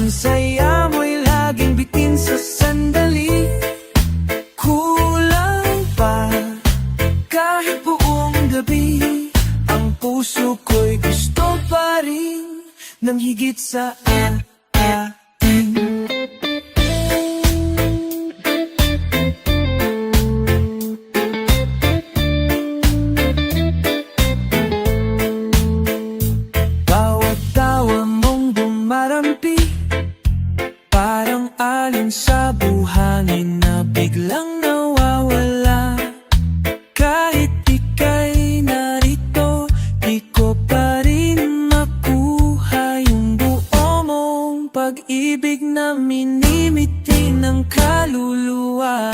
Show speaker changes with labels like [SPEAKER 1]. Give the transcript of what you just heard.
[SPEAKER 1] Ang saya mo'y laging bitin sa sandali. Kulang pa kahit buong gabi. Ang puso ko'y gusto pa rin ng higit sa atin. Bawat tawa mong bumarampi, parang alon sa buhangin na biglang nawawala. Kahit ika'y narito, di ko pa rin makuha yung buo mong pag-ibig na minimiti ng kaluluwa.